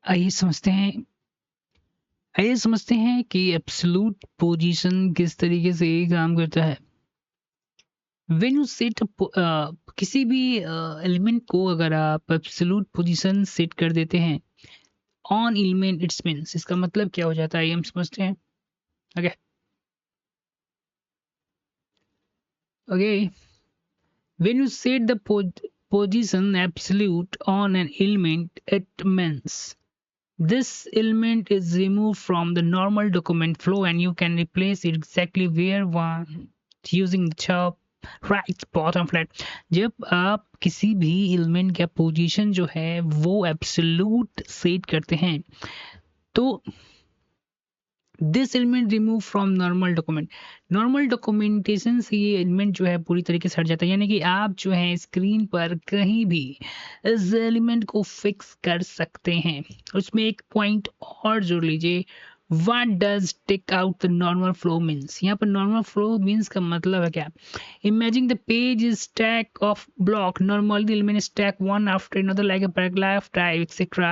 आइए समझते हैं कि एब्सोल्यूट पोजीशन किस तरीके से काम करता है। व्हेन यू सेट किसी भी एलिमेंट को अगर आप एब्सोल्यूट पोजीशन सेट कर देते हैं ऑन एलिमेंट, इट्स मींस इसका मतलब क्या हो जाता है, ये हम समझते हैं। Okay okay when you set the position absolute on an element, it means this element is removed from the normal document flow and you can replace it exactly where one using the top right bottom flat। जब आप किसी भी element का position जो है वो absolute set करते हैं तो this element remove from normal documentation से ये एलिमेंट जो है पूरी तरीके से हट जाता है, यानी कि आप जो है स्क्रीन पर कहीं भी इस एलिमेंट को फिक्स कर सकते हैं। उसमें एक पॉइंट और जोड़ लीजिए, What does take out the normal flow means? यहाँ पर normal flow means का मतलब है क्या? Imagine the page is stack of block. Normally the element stack one after another like a paragraph type, etc.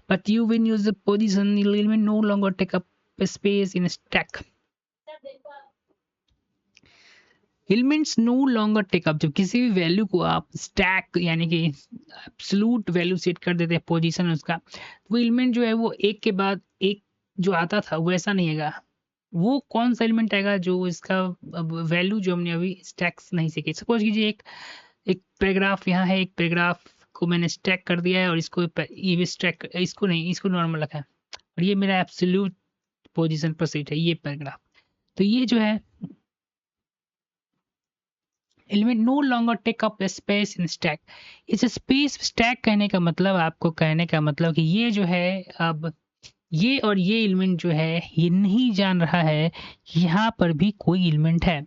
But you when use the position, the element no longer take up space in a stack. Elements no longer take up, जब किसी भी value को आप stack यानी कि absolute value set कर देते हैं पोजीशन उसका, वो एलिमेंट जो है वो एक के बाद एक जो आता था वैसा नहीं आएगा। वो कौन सा एलिमेंट आएगा जो इसका वैल्यू जो हमने अभी स्टैक्स नहीं सीखी। सपोज कीजिए एक एक पैराग्राफ यहाँ है, एक पैराग्राफ को मैंने स्टैक कर दिया है और इसको ये भी स्टैक, इसको नहीं, इसको नॉर्मल रखा है और ये मेरा एब्सोल्यूट पोजीशन पर सेट है ये पैराग्राफ। तो ये जो है element no longer take up space in stack. इस स्पेस स्टैक कहने का मतलब, आपको कहने का मतलब कि ये जो है अब ये और ये एलिमेंट जो है ये नहीं जान रहा है यहाँ पर भी कोई एलिमेंट है,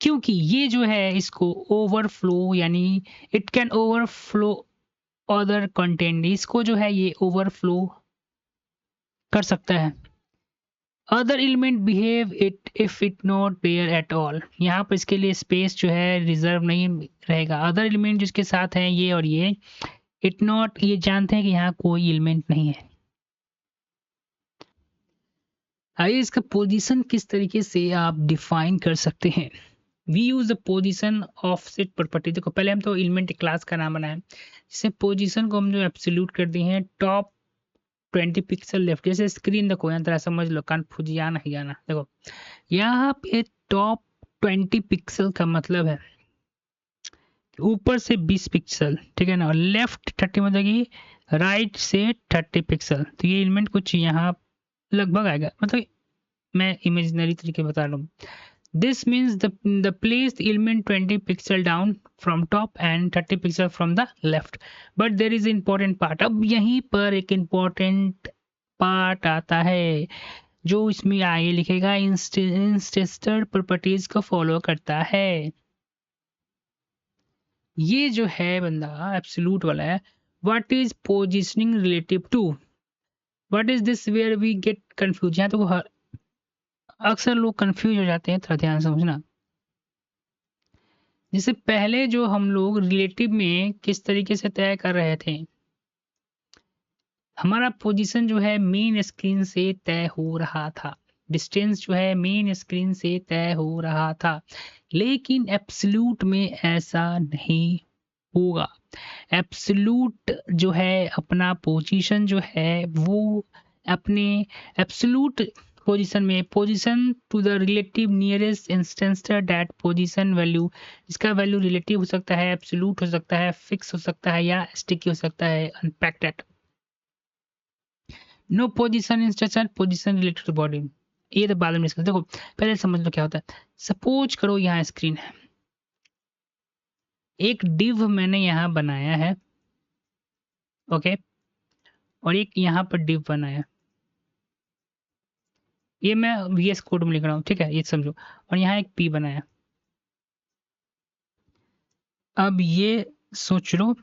क्योंकि ये जो है इसको ओवरफ्लो यानी it can overflow other content, इसको जो है ये ओवरफ्लो कर सकता है। Other element behave it if it not there at all, यहाँ पर इसके लिए स्पेस जो है रिजर्व नहीं रहेगा। अदर एलिमेंट जिसके साथ हैं ये और ये इट नॉट, ये जानते हैं कि यहाँ कोई एलिमेंट नहीं है। आइए इसका पोजीशन किस तरीके से आप डिफाइन कर सकते हैं। We use the position offset property. देखो पहले हम तो एलिमेंट क्लास का नाम बनाए, जिससे पोजीशन को हम जो एब्सोल्यूट कर दिए हैं टॉप 20 पिक्सल लेफ्ट, जैसे स्क्रीन देखो यहाँ तरह समझ लो, कन्फ्यूजिया नहीं जाना। देखो यहाँ पे टॉप 20 पिक्सल का मतलब है ऊपर से 20 पिक्सल, ठीक है ना, और लेफ्ट 30 मतलब कि राइट से 30 पिक्सल। तो ये एलिमेंट कुछ यहाँ लगभग आएगा, मतलब मैं इमेजिनरी तरीके बता रहा हूँ। This means the place the element 20 pixel down from top and 30 pixel from the left. But there is important part, अब यहीं पर एक इंपॉर्टेंट पार्ट आता है जो इसमें आगे लिखेगा, इंस्टेंसर प्रॉपर्टीज को फॉलो करता है। ये जो है बंदा एब्सोल्यूट वाला है। What is positioning relative to, what is this where we get confuse. यहाँ तो अक्सर लोग कंफ्यूज हो जाते हैं, थोड़ा ध्यान समझना। जैसे पहले जो हम लोग रिलेटिव में किस तरीके से तय कर रहे थे, हमारा पोजीशन जो है मेन स्क्रीन से तय हो रहा था, डिस्टेंस जो है मेन स्क्रीन से तय हो रहा था। लेकिन एब्सोल्यूट में ऐसा नहीं होगा। एब्सोल्यूट जो है अपना पोजीशन जो है वो अपने एब्सोल्यूट पोजीशन में position to the relative nearest ancestor that position value, इसका वैल्यू रिलेटिव हो सकता है, एब्सोल्यूट हो सकता है, फिक्स हो सकता है या स्टिकी हो सकता है, अनपैक्टेड। No position instruction position related to body, ये तो बाद में डिस्कस। देखो पहले समझ लो क्या होता है। सपोज करो यहाँ स्क्रीन है, एक डिव मैंने यहाँ बनाया है, ओके, और एक यहाँ पर डिव बनाया, ये मैं VS कोड में लिख रहा हूँ, ठीक है, ये समझो। और यहाँ एक P बनाया। अब ये सोच लो,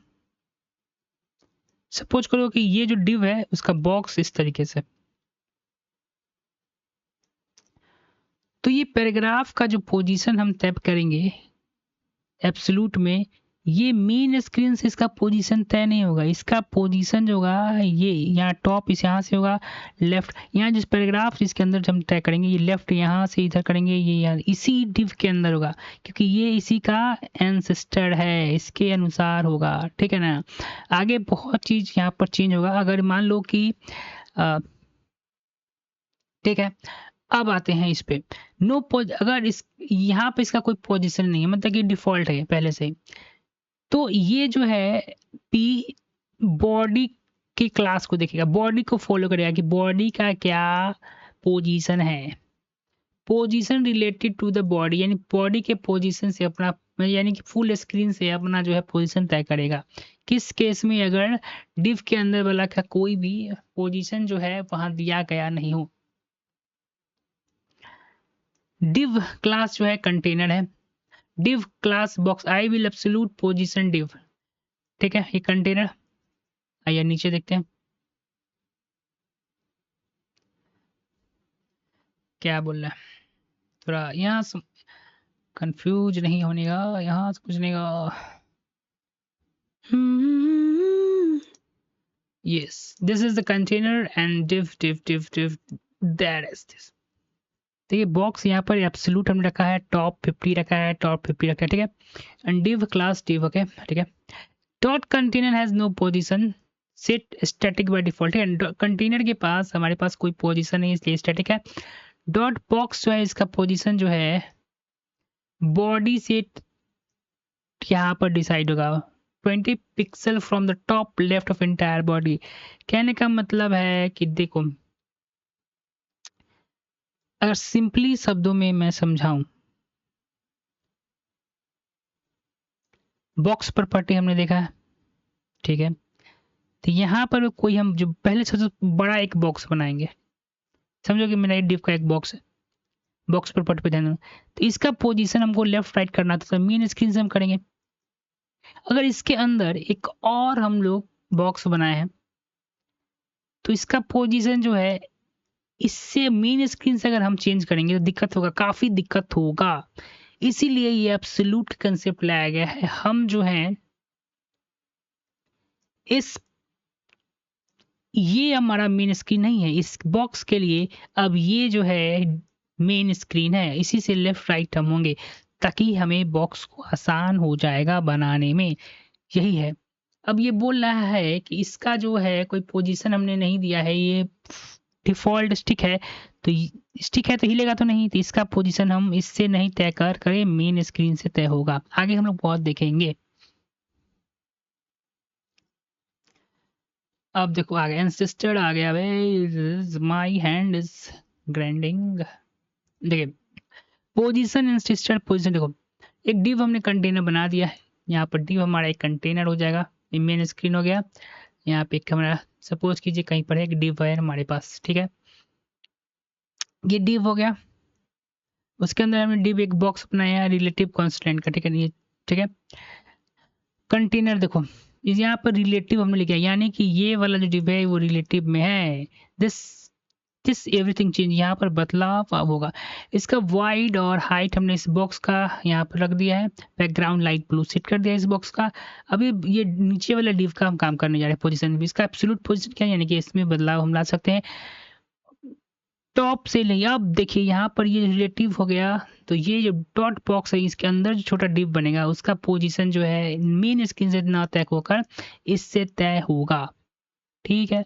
सपोज करो कि ये जो डिव है उसका बॉक्स इस तरीके से, तो ये पैराग्राफ का जो पोजीशन हम तय करेंगे एब्सोल्यूट में, ये मेन स्क्रीन से इसका पोजीशन तय नहीं होगा। इसका पोजीशन जो होगा ये यहाँ टॉप इस यहाँ से होगा लेफ्ट, यहाँ जिस पैराग्राफ इसके अंदर हम तय करेंगे ये लेफ्ट यहाँ से इधर करेंगे, ये यहाँ इसी डिव के अंदर होगा क्योंकि ये इसी का एंसेस्टर है, इसके अनुसार होगा। ठीक है ना। आगे बहुत चीज यहाँ पर चेंज होगा। अगर मान लो कि ठीक है, अब आते हैं इस पे नो अगर इस यहाँ पे इसका कोई पोजीशन नहीं है, मतलब कि डिफॉल्ट है पहले से ही, तो ये जो है पी बॉडी के क्लास को देखेगा, बॉडी को फॉलो करेगा कि बॉडी का क्या पोजीशन है। Position related to the body, यानी बॉडी के पोजीशन से अपना, यानी कि फुल स्क्रीन से अपना जो है पोजीशन तय करेगा। किस केस में? अगर डिव के अंदर वाला का कोई भी पोजीशन जो है वहां दिया गया नहीं हो। डिव क्लास जो है कंटेनर है। Div class box I will absolute position div, ठीक है, ये कंटेनर। आइए नीचे देखते हैं क्या बोल रहा है, थोड़ा यहाँ कंफ्यूज नहीं होने का, यहाँ से कुछ नहीं का। Yes, this is the container and div that is this. तो ये बॉक्स यहाँ पर एब्सोल्यूट हमने रखा है, टॉप 50 रखा है, टॉप 50 रखा है, ठीक है। And div class div, okay, ठीक है। Dot container has no position, set static by default है। कंटेनर के पास हमारे पास कोई पोजीशन नहीं, इसलिए स्टैटिक है। डॉट बॉक्स जो है इसका पोजीशन जो है बॉडी से यहाँ पर डिसाइड होगा 20 pixel from the top left of entire body. कहने का मतलब है कि देखो, अगर सिंपली शब्दों में मैं समझाऊं, बॉक्स प्रॉपर्टी हमने देखा है, ठीक है। तो यहाँ पर कोई हम जो पहले सबसे बड़ा एक बॉक्स बनाएंगे, समझो कि मेरा डिव का एक बॉक्स है, बॉक्स प्रॉपर्टी पे ध्यान दो। तो इसका पोजीशन हमको लेफ्ट राइट करना था, तो मेन स्क्रीन से हम करेंगे। अगर इसके अंदर एक और हम लोग बॉक्स बनाए हैं तो इसका पोजीशन जो है इससे मेन स्क्रीन से अगर हम चेंज करेंगे तो दिक्कत होगा, काफी दिक्कत होगा। इसीलिए ये एब्सोल्यूट कंसेप्ट लाया गया है। हम जो है इस ये हमारा मेन स्क्रीन नहीं है इस बॉक्स के लिए, अब ये जो है मेन स्क्रीन है, इसी से लेफ्ट राइट हम होंगे ताकि हमें बॉक्स को आसान हो जाएगा बनाने में, यही है। अब ये बोल रहा है कि इसका जो है कोई पोजीशन हमने नहीं दिया है, ये डिफॉल्ट स्टिक है, तो स्टिक है तो हिलेगा तो नहीं, तो इसका पोजीशन हम इससे नहीं तय कर करे, मेन स्क्रीन से तय होगा। आगे हम लोग बहुत देखेंगे। अब देखो आगे एंसेस्टर आ गया भाई, माय हैंड इज ग्राइंडिंग। देखिए पोजीशन एंसेस्टर पोजीशन, देखो एक डिव हमने कंटेनर बना दिया है, यहाँ पर डिव हमारा एक कंटेनर हो जाएगा, ये मेन स्क्रीन हो गया। यहाँ पे एक हमारा सपोज कीजिए कहीं पर एक डिव है हमारे पास, ठीक है, ये डिव हो गया। उसके अंदर हमने डिव एक बॉक्स बनाया है रिलेटिव कांस्टेंट का, ठीक है, ये ठीक है। कंटेनर देखो यहाँ पर रिलेटिव हमने लिखा है, यानी कि ये वाला जो डिव है वो रिलेटिव में है। दिस दिस एवरीथिंग चेंज, यहाँ पर बदलाव अब होगा। इसका वाइड और हाइट हमने इस बॉक्स का यहाँ पर रख दिया है, बैकग्राउंड लाइट ब्लू सेट कर दिया इस बॉक्स का। अभी ये नीचे वाला डिव का हम काम करने जा रहे हैं पोजीशन, इसका एब्सोल्यूट पोजीशन क्या है, यानी कि इसमें बदलाव हम ला सकते हैं टॉप से नहीं। अब देखिए यहाँ पर ये रिलेटिव हो गया, तो ये जो डॉट बॉक्स है इसके अंदर जो छोटा डिव बनेगा उसका पोजीशन जो है मेन स्क्रीन से ना तय होकर इससे तय होगा, ठीक है।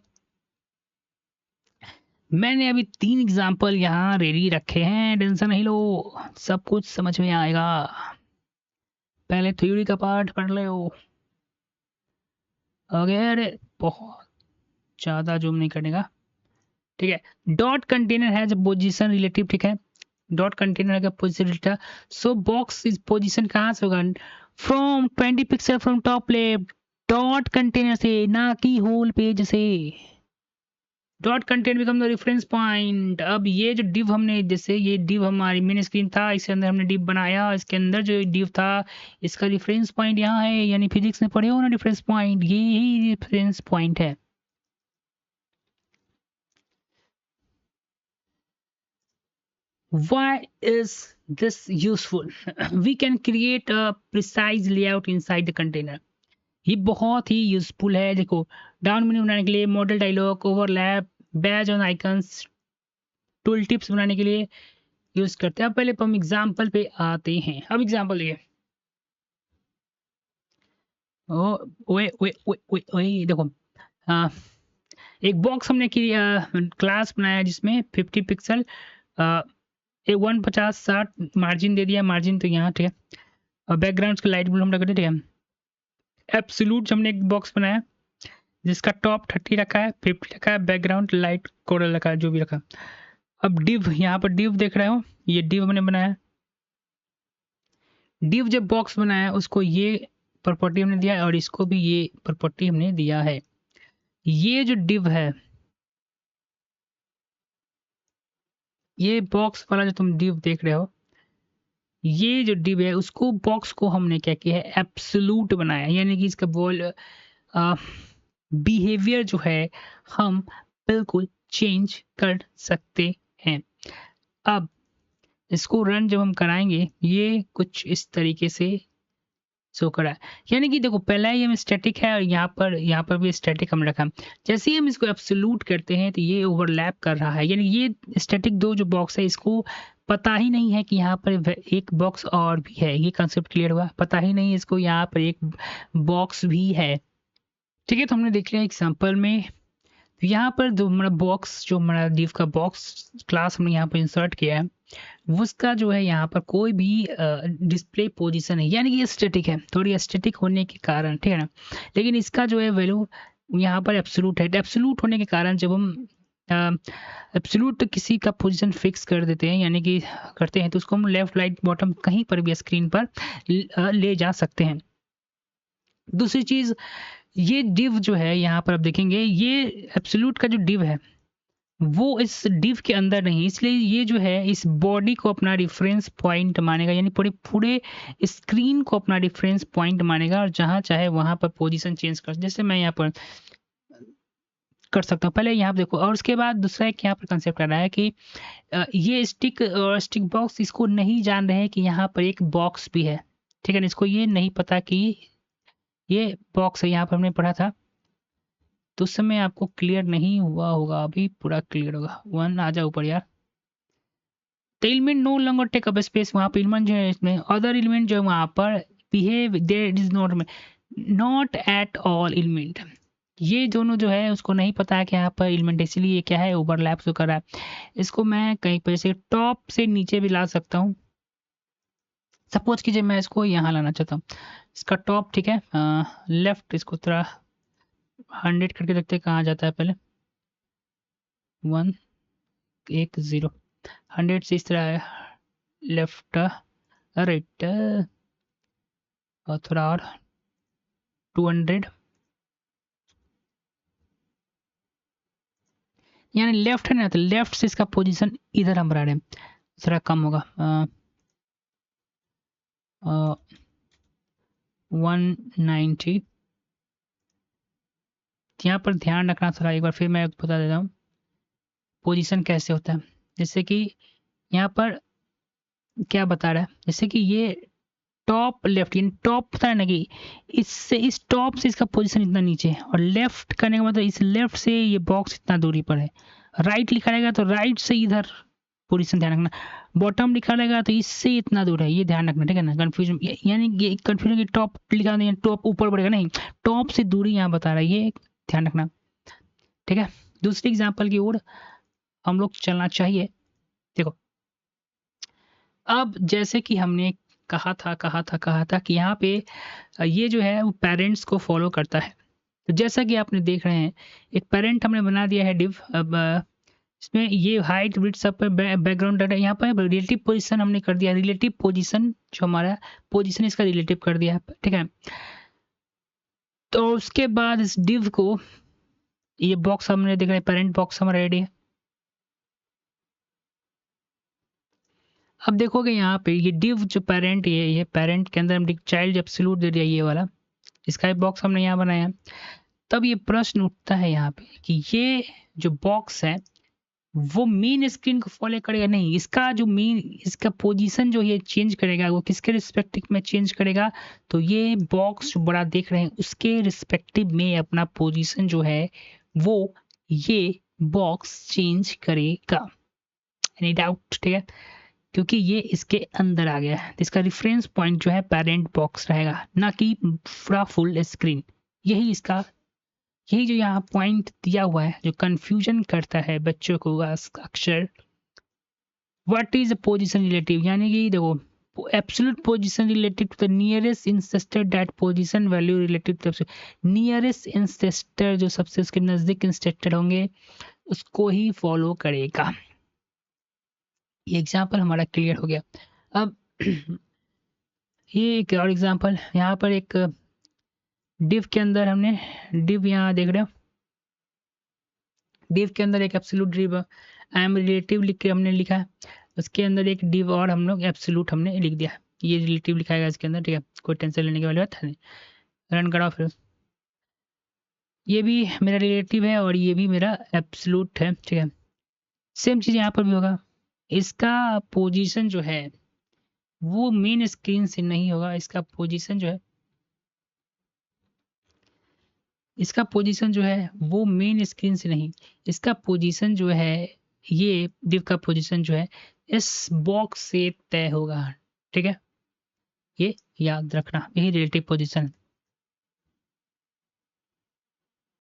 मैंने अभी 3 एग्जाम्पल यहाँ रेडी रखे हैं, टेंशन नहीं लो, सब कुछ समझ में आएगा। पहले थ्योरी का पार्ट पढ़ लो। अगर बहुत ज्यादा जूम नहीं करने का, ठीक है। डॉट कंटेनर है जब पोजीशन रिलेटिव, ठीक है, डॉट कंटेनर का position relative, so box is position कहाँ से होगा, from 20 pixel from top left, dot container से, ना कि होल पेज से। Dot content become the reference point. अब ये जो डिव हमने, जैसे ये डिव हमारी मेन स्क्रीन था, इसके अंदर हमने डिव बनाया, इसके अंदर जो डिव था इसका रेफरेंस पॉइंट यहाँ है, यानी फिजिक्स में पढ़े हो ना रेफरेंस पॉइंट, ये ही रेफरेंस पॉइंट है। Why is this useful? We can create a precise layout inside the container. ये बहुत ही यूजफुल है। देखो, डाउन मेन्यू बनाने के लिए, modal dialog, overlap, badge on icons, tool tips बनाने के लिए यूज करते हैं। अब पहले हम एग्जांपल पे आते हैं। अब एग्जांपल देखिए, ओ ओए ओए ओए ओए ओए, देखो, आ, एक बॉक्स हमने क्लास बनाया जिसमें 50 पिक्सल, एक 150-60 मार्जिन दे दिया। मार्जिन तो यहाँ, ठीक है। और बैकग्राउंड का लाइट ब्लू हम रख दिया, ठीक है। एब्सोल्यूट हमने एक बॉक्स बनाया जिसका टॉप 30 रखा है, 50 रखा है, बैकग्राउंड लाइट कोरल रखा है, जो भी रखा। अब डिव, यहाँ पर डिव देख रहे हो, ये डिव हमने बनाया। डिव जब बॉक्स बनाया उसको ये प्रॉपर्टी हमने दिया है और इसको भी ये प्रॉपर्टी हमने दिया है। ये जो डिव है, ये बॉक्स वाला जो तुम डिव देख रहे हो, ये जो डिव है उसको, बॉक्स को हमने क्या किया है, एब्सोल्यूट बनाया। यानी कि इसका बिहेवियर जो है हम बिल्कुल चेंज कर सकते हैं। अब इसको रन जब हम कराएंगे, ये कुछ इस तरीके से शो करा है। यानी कि देखो, पहला ही हम स्टैटिक है और यहाँ पर भी स्टैटिक हम रखा। जैसे ही हम इसको एब्सोल्यूट करते हैं तो ये ओवरलैप कर रहा है। यानी ये स्टैटिक दो जो बॉक्स है, इसको पता ही नहीं है कि यहाँ पर एक बॉक्स और भी है। ये कंसेप्ट क्लियर हुआ? पता ही नहीं है इसको यहाँ पर एक बॉक्स भी है। ठीक है, तो हमने देख लिया एग्जाम्पल में। तो यहाँ पर जो हमारा बॉक्स, जो हमारा div का बॉक्स क्लास हमने यहाँ पर इंसर्ट किया है, उसका जो है यहाँ पर कोई भी डिस्प्ले पोजीशन है, यानी कि ये स्टैटिक है। थोड़ी स्टैटिक होने के कारण, ठीक है ना, लेकिन इसका जो है वैल्यू यहाँ पर एब्सोल्यूट है। एब्सोल्यूट होने के कारण जब हम एब्सोल्यूट किसी का पोजीशन फिक्स कर देते हैं, यानी कि करते हैं, तो उसको हम लेफ्ट राइट बॉटम कहीं पर भी स्क्रीन पर ले जा सकते हैं। दूसरी चीज, ये डिव जो है यहाँ पर आप देखेंगे, ये एब्सोल्यूट का जो डिव है वो इस डिव के अंदर नहीं, इसलिए ये जो है इस बॉडी को अपना रेफरेंस पॉइंट मानेगा। यानी पूरे पूरे स्क्रीन को अपना रेफरेंस पॉइंट मानेगा और जहां चाहे वहां पर पोजीशन चेंज कर, जैसे मैं यहाँ पर कर सकता हूँ। पहले यहाँ पर देखो, और उसके बाद दूसरा एक यहाँ पर कंसेप्ट आ रहा है कि ये स्टिक और स्टिक बॉक्स इसको नहीं जान रहे हैं कि यहाँ पर एक बॉक्स भी है। ठीक है ना, इसको ये नहीं पता कि ये बॉक्स है। यहाँ पर हमने पढ़ा था, तो उस समय आपको क्लियर नहीं हुआ होगा, अभी पूरा क्लियर होगा। वन आ जाओ ऊपर यार। तो element no longer take up space, वहाँ पर एलिमेंट जो है, इसमें अदर एलिमेंट जो है वहाँ पर behave there is not at all element. ये दोनों जो है उसको नहीं पता है कि यहाँ पर एलिमेंट, इसलिए ये क्या है, ओवरलैप जो कर रहा है। इसको मैं कहीं पर से टॉप से नीचे भी ला सकता हूँ। सपोज कीजिए मैं इसको यहाँ लाना चाहता हूँ, इसका टॉप, ठीक है, लेफ्ट, इसको थोड़ा 100 करके देखते हैं कहाँ जाता है। पहले 1 1 0 100 से इस तरह लेफ्ट राइट और थोड़ा और 200, यानी लेफ्ट है ना, तो लेफ्ट से इसका पोजीशन इधर हम रह रहे हैं, थोड़ा कम होगा। 190। यहाँ पर ध्यान रखना थोड़ा, एक बार फिर मैं बता देता हूँ पोजीशन कैसे होता है। जैसे कि यहाँ पर क्या बता रहा है, जैसे कि ये टॉप लेफ्ट, यानी टॉप पता है ना कि इससे, इस टॉप से इसका पोजीशन इतना नीचे है, और लेफ्ट करने का मतलब इस लेफ्ट से ये बॉक्स इतना दूरी पर है। राइट लिखा रहेगा तो राइट से इधर पोजीशन ध्यान रखना। बॉटम लिखा रहेगा तो इससे इतना दूर है, ये ध्यान रखना, ठीक है ना। कंफ्यूजन, यानी ये कंफ्यूजन कि टॉप लिखा नहीं, टॉप ऊपर बढ़ेगा, नहीं, टॉप से दूरी यहाँ बता रहा है, ये ध्यान रखना, ठीक है। दूसरी एग्जाम्पल की ओर हम लोग चलना चाहिए। देखो, अब जैसे कि हमने कहा था कि यहाँ पे ये जो है वो पेरेंट्स को फॉलो करता है। तो जैसा कि आपने देख रहे हैं, एक पेरेंट हमने बना दिया है डिव। अब इसमें ये हाइट विड्थ सब पे बैकग्राउंड डाटा, यहाँ पर रिलेटिव पोजीशन हमने कर दिया। रिलेटिव पोजीशन जो हमारा पोजीशन, इसका रिलेटिव कर दिया है, ठीक है। तो उसके बाद इस डिव को, ये बॉक्स हमने देख रहे हैं, पेरेंट बॉक्स हमारा रेडी है। अब देखोगे यहाँ पे ये डिव जो पेरेंट, ये पेरेंट के अंदर हमने चाइल्ड एब्सोल्यूट दे दिया, ये वाला, इसका बॉक्स हमने यहाँ बनाया। तब ये प्रश्न उठता है यहाँ पे कि ये जो बॉक्स है वो मेन स्क्रीन को फॉलो करेगा नहीं, इसका जो मेन इसका पोजीशन जो ये चेंज करेगा वो किसके रिस्पेक्टिव में चेंज करेगा, तो ये बॉक्स जो बड़ा देख रहे हैं उसके रिस्पेक्टिव में अपना पोजीशन जो है वो ये बॉक्स चेंज करेगा। Any doubt? ठीक है, क्योंकि ये इसके अंदर आ गया है, इसका रेफरेंस पॉइंट जो है पेरेंट बॉक्स रहेगा, ना कि पूरा फुल स्क्रीन। यही जो यहाँ पॉइंट दिया हुआ है जो कंफ्यूजन करता है बच्चों को अक्सर। व्हाट इज पोजीशन रिलेटिव, यानी कि देखो absolute position related to the nearest ancestor that position value related to nearest ancestor, जो सबसे उसके नजदीक इंसेस्टर होंगे उसको ही फॉलो करेगा। ये एग्जाम्पल हमारा क्लियर हो गया। अब ये एक और एग्जाम्पल, यहाँ पर एक डिव के अंदर हमने डिव यहाँ देख रहे हो, डिव के अंदर एक absolute div I am relative लिख के हमने लिखा है, उसके अंदर एक डिव और हम लोग एब्सोल्यूट हमने लिख दिया, ये रिलेटिव लिखाएगा इसके अंदर। ठीक है, कोई टेंशन लेने की वाली बात है नहीं, रन कराओ फिर। ये भी मेरा रिलेटिव है और ये भी मेरा एब्सोल्यूट है। ठीक है, सेम चीज़ यहाँ पर भी होगा, इसका पोजीशन जो है वो मेन स्क्रीन से नहीं होगा, इसका पोजीशन जो है वो मेन स्क्रीन से नहीं, इसका पोजीशन जो है ये डिव का पोजीशन जो है इस बॉक्स से तय होगा। ठीक है, ये याद रखना, यही रिलेटिव पोजीशन।